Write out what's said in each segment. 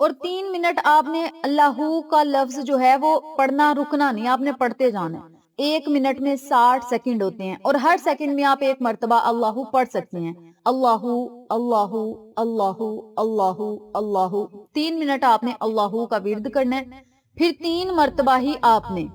اور 3 منٹ آپ نے اللہ کا لفظ جو ہے وہ پڑھنا رکنا نہیں، آپ نے پڑھتے جانا ہے۔ 1 منٹ میں 60 سیکنڈ ہوتے ہیں اور ہر سیکنڈ میں آپ ایک مرتبہ اللہ پڑھ سکتے ہیں۔ اللہ اللہ اللہ اللہ اللہ 3 منٹ آپ نے اللہ کا ورد کرنا ہے، پھر 3 مرتبہ ہی آپ نے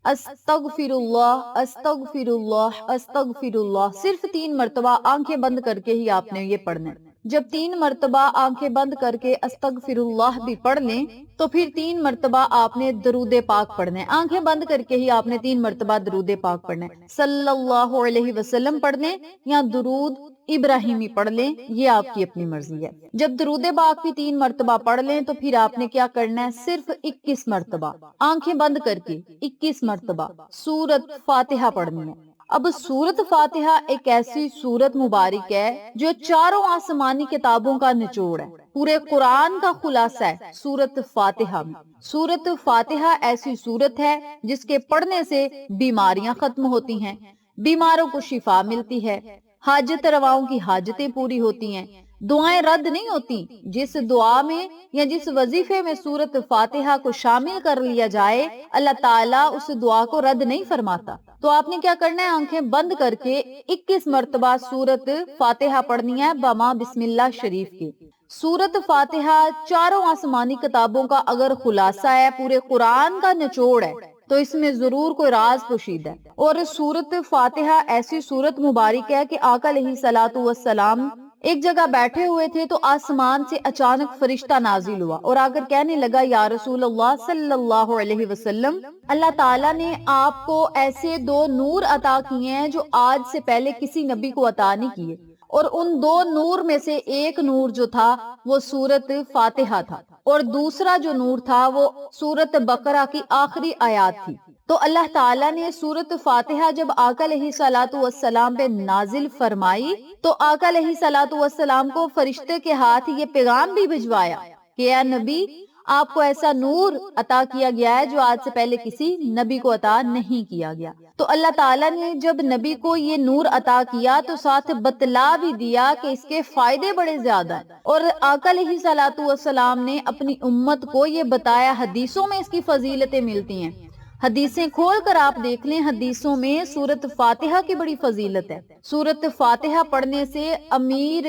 استغفر اللہ استغفر اللہ استغفر اللہ، صرف 3 مرتبہ آنکھیں بند کر کے ہی آپ نے یہ پڑھنا ہے۔ جب 3 مرتبہ آنکھیں بند کر کے استغفر اللہ بھی پڑھ لیں تو پھر 3 مرتبہ آپ نے درود پاک پڑھنا ہے، آنکھیں بند کر کے ہی آپ نے 3 مرتبہ درود پاک پڑھنا ہے، صلی اللہ علیہ وسلم پڑھ لیں یا درود ابراہیمی پڑھ لیں، یہ آپ کی اپنی مرضی ہے۔ جب درود پاک بھی 3 مرتبہ پڑھ لیں تو پھر آپ نے کیا کرنا ہے، صرف 21 مرتبہ آنکھیں بند کر کے 21 مرتبہ سورت فاتحہ پڑھنی ہے۔ اب سورت فاتحہ ایک ایسی سورت مبارک ہے جو چاروں آسمانی کتابوں کا نچوڑ ہے، پورے قرآن کا خلاصہ ہے سورت فاتحہ میں۔ سورت فاتحہ ایسی سورت ہے جس کے پڑھنے سے بیماریاں ختم ہوتی ہیں، بیماروں کو شفا ملتی ہے، حاجت رواؤں کی حاجتیں پوری ہوتی ہیں، دعائیں رد نہیں ہوتی۔ جس دعا میں یا جس وظیفے میں سورت فاتحہ کو شامل کر لیا جائے، اللہ تعالیٰ اس دعا کو رد نہیں فرماتا۔ تو آپ نے کیا کرنا ہے، آنکھیں بند کر کے 21 مرتبہ سورت فاتحہ پڑھنی ہے بما بسم اللہ شریف کی۔ سورت فاتحہ چاروں آسمانی کتابوں کا اگر خلاصہ ہے، پورے قرآن کا نچوڑ ہے، تو اس میں ضرور کوئی راز پوشیدہ ہے۔ اور سورت فاتحہ ایسی سورت مبارک ہے کہ آقا علیہ الصلوۃ والسلام ایک جگہ بیٹھے ہوئے تھے تو آسمان سے اچانک فرشتہ نازل ہوا اور آ کر کہنے لگا، یا رسول اللہ صلی اللہ علیہ وسلم، اللہ تعالیٰ نے آپ کو ایسے 2 نور عطا کیے ہیں جو آج سے پہلے کسی نبی کو عطا نہیں کیے، اور ان 2 نور میں سے ایک نور جو تھا وہ سورت فاتحہ تھا، اور دوسرا جو نور تھا وہ سورت بقرہ کی آخری آیات تھی۔ تو اللہ تعالیٰ نے سورت فاتحہ جب آقا علیہ الصلوۃ والسلام پہ نازل فرمائی تو آقا علیہ الصلوۃ والسلام کو فرشتے کے ہاتھ یہ پیغام بھی بھجوایا کہ اے نبی، آپ کو ایسا نور عطا کیا گیا ہے جو آج سے پہلے کسی نبی کو عطا نہیں کیا گیا۔ تو اللہ تعالیٰ نے جب نبی کو یہ نور عطا کیا تو ساتھ بتلا بھی دیا کہ اس کے فائدے بڑے زیادہ ہیں، اور آقا علیہ الصلوۃ والسلام نے اپنی امت کو یہ بتایا، حدیثوں میں اس کی فضیلتیں ملتی ہیں، حدیثیں کھول کر آپ دیکھ لیں، حدیثوں میں سورت فاتحہ کی بڑی فضیلت ہے۔ سورت فاتحہ پڑھنے سے امیر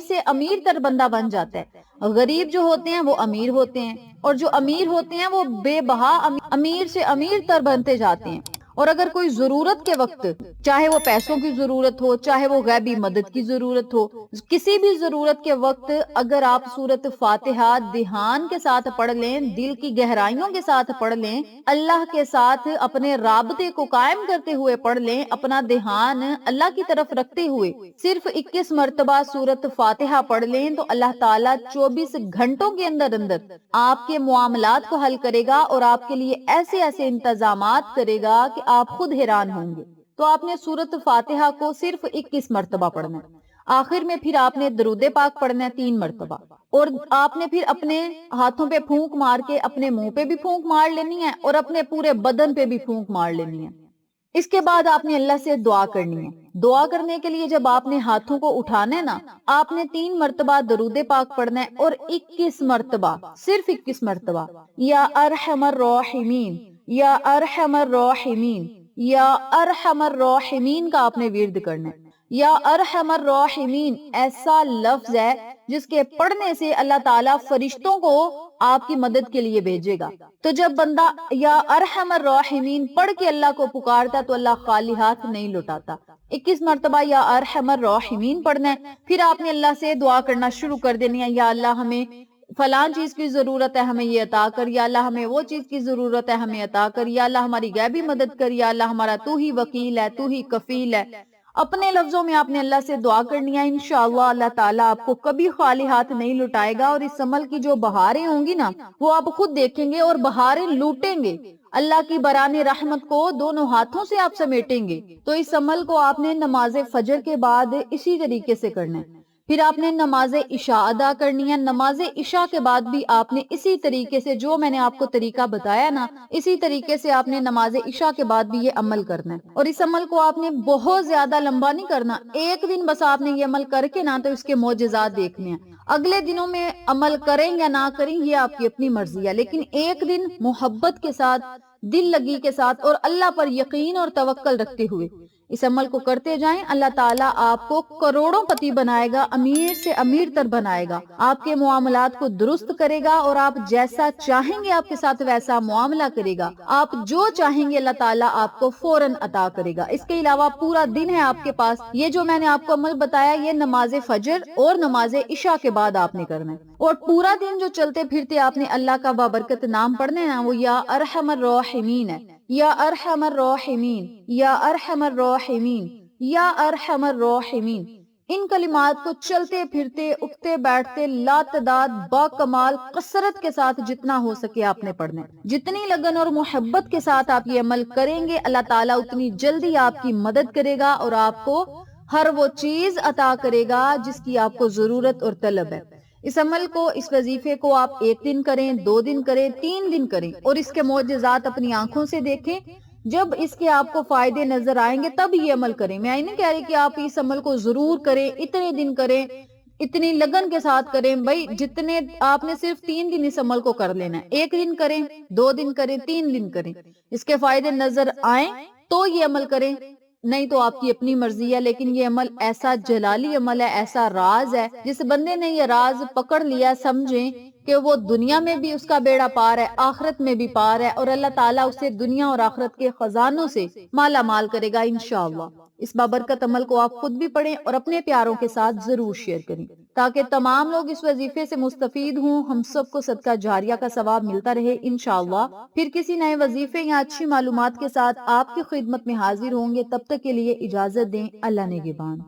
سے امیر تر بندہ بن جاتا ہے، غریب جو ہوتے ہیں وہ امیر ہوتے ہیں، اور جو امیر ہوتے ہیں وہ بے بہا امیر سے امیر تر بنتے جاتے ہیں۔ اور اگر کوئی ضرورت کے وقت، چاہے وہ پیسوں کی ضرورت ہو، چاہے وہ غیبی مدد کی ضرورت ہو، کسی بھی ضرورت کے وقت اگر آپ سورت فاتحہ دھیان کے ساتھ پڑھ لیں، دل کی گہرائیوں کے ساتھ پڑھ لیں، اللہ کے ساتھ اپنے رابطے کو قائم کرتے ہوئے پڑھ لیں، اپنا دھیان اللہ کی طرف رکھتے ہوئے صرف 21 مرتبہ سورت فاتحہ پڑھ لیں، تو اللہ تعالیٰ 24 گھنٹوں کے اندر آپ کے معاملات کو حل کرے گا اور آپ کے لیے ایسے ایسے انتظامات کرے گا کہ آپ خود حیران ہوں گے۔ تو آپ نے سورت فاتحہ کو صرف 21 مرتبہ پڑھنا ہے۔ آخر میں پھر آپ نے درود پاک پڑھنا ہے 3 مرتبہ، اور آپ نے پھر اپنے ہاتھوں پہ پھونک مار کے اپنے منہ پہ بھی پھونک مار لینی ہے اور اپنے پورے بدن پہ بھی پھونک مار لینی ہے۔ اس کے بعد آپ نے اللہ سے دعا کرنی ہے۔ دعا کرنے کے لیے جب آپ نے ہاتھوں کو اٹھانا ہے نا، آپ نے 3 مرتبہ درود پاک پڑھنا ہے اور 21 مرتبہ، صرف 21 مرتبہ یا ارحم الراحمین یا ارحم الراحمین یا ارحم الراحمین کا آپ نے ورد کرنا ہے۔ یا ارحم الراحمین ایسا لفظ ہے جس کے پڑھنے سے اللہ تعالیٰ فرشتوں کو آپ کی مدد کے لیے بھیجے گا۔ تو جب بندہ یا ارحم الراحمین پڑھ کے اللہ کو پکارتا تو اللہ خالی ہاتھ نہیں لوٹاتا۔ 21 مرتبہ یا ارحم الراحمین پڑھنا ہے، پھر آپ نے اللہ سے دعا کرنا شروع کر دینی ہے، یا اللہ ہمیں فلاں چیز کی ضرورت ہے، ہمیں یہ عطا کر، یا اللہ ہمیں وہ چیز کی ضرورت ہے، ہمیں عطا کر، یا اللہ ہماری غیبی مدد کر، یا اللہ ہمارا تو ہی وکیل ہے، تو ہی کفیل ہے۔ اپنے لفظوں میں آپ نے اللہ سے دعا کرنی ہے، انشاءاللہ اللہ تعالیٰ آپ کو کبھی خالی ہاتھ نہیں لٹائے گا، اور اس عمل کی جو بہاریں ہوں گی نا وہ آپ خود دیکھیں گے اور بہاریں لوٹیں گے، اللہ کی بران رحمت کو دونوں ہاتھوں سے آپ سمیٹیں گے۔ تو اس عمل کو آپ نے نماز فجر کے بعد اسی طریقے سے کرنا ہے۔ پھر آپ نے نماز عشاء ادا کرنی ہے، نماز عشاء کے بعد بھی آپ نے اسی طریقے سے جو میں نے آپ کو طریقہ بتایا نا، اسی طریقے سے آپ نے نماز عشاء کے بعد بھی یہ عمل کرنا ہے۔ اور اس عمل کو آپ نے بہت زیادہ لمبا نہیں کرنا، ایک دن بس آپ نے یہ عمل کر کے نا تو اس کے معجزات دیکھنے ہیں۔ اگلے دنوں میں عمل کریں یا نہ کریں یہ آپ کی اپنی مرضی ہے، لیکن ایک دن محبت کے ساتھ، دل لگی کے ساتھ اور اللہ پر یقین اور توکل رکھتے ہوئے اس عمل کو کرتے جائیں، اللہ تعالیٰ آپ کو کروڑوں پتی بنائے گا، امیر سے امیر تر بنائے گا، آپ کے معاملات کو درست کرے گا اور آپ جیسا چاہیں گے آپ کے ساتھ ویسا معاملہ کرے گا، آپ جو چاہیں گے اللہ تعالیٰ آپ کو فوراً عطا کرے گا۔ اس کے علاوہ پورا دن ہے آپ کے پاس، یہ جو میں نے آپ کو عمل بتایا یہ نماز فجر اور نماز عشاء کے بعد آپ نے کرنا ہے، اور پورا دن جو چلتے پھرتے آپ نے اللہ کا بابرکت نام پڑھنا ہے نا، وہ یا ارحم الراحمین ہے، یا ارحم الراحمین، یا ارحم الراحمین، یا ارحم الراحمین۔ ان کلمات کو چلتے پھرتے، اٹھتے بیٹھتے، لاتعداد با کمال کثرت کے ساتھ جتنا ہو سکے آپ نے پڑھنا ہے۔ جتنی لگن اور محبت کے ساتھ آپ یہ عمل کریں گے اللہ تعالیٰ اتنی جلدی آپ کی مدد کرے گا اور آپ کو ہر وہ چیز عطا کرے گا جس کی آپ کو ضرورت اور طلب ہے۔ اس عمل کو، اس وظیفے کو آپ 1 دن کریں، 2 دن کریں، 3 دن کریں اور اس کے معجزات اپنی آنکھوں سے دیکھیں۔ جب اس کے آپ کو فائدے نظر آئیں گے تب یہ عمل کریں۔ میں نہیں کہہ رہی کہ آپ اس عمل کو ضرور کریں، اتنے دن کریں، اتنی لگن کے ساتھ کریں، بھائی جتنے آپ نے صرف 3 دن اس عمل کو کر لینا ہے، 1 دن کریں، 2 دن کریں، 3 دن کریں، اس کے فائدے نظر آئیں تو یہ عمل کریں، نہیں تو آپ کی اپنی مرضی ہے۔ لیکن یہ عمل ایسا جلالی عمل ہے، ایسا راز ہے، جس بندے نے یہ راز پکڑ لیا سمجھیں کہ وہ دنیا میں بھی اس کا بیڑا پار ہے، آخرت میں بھی پار ہے، اور اللہ تعالیٰ اسے دنیا اور آخرت کے خزانوں سے مالا مال کرے گا انشاءاللہ۔ اس بابرکت عمل کو آپ خود بھی پڑھیں اور اپنے پیاروں کے ساتھ ضرور شیئر کریں تاکہ تمام لوگ اس وظیفے سے مستفید ہوں، ہم سب کو صدقہ جاریہ کا ثواب ملتا رہے انشاءاللہ۔ پھر کسی نئے وظیفے یا اچھی معلومات کے ساتھ آپ کی خدمت میں حاضر ہوں گے، تب تک کے لیے اجازت دیں، اللہ نگہبان۔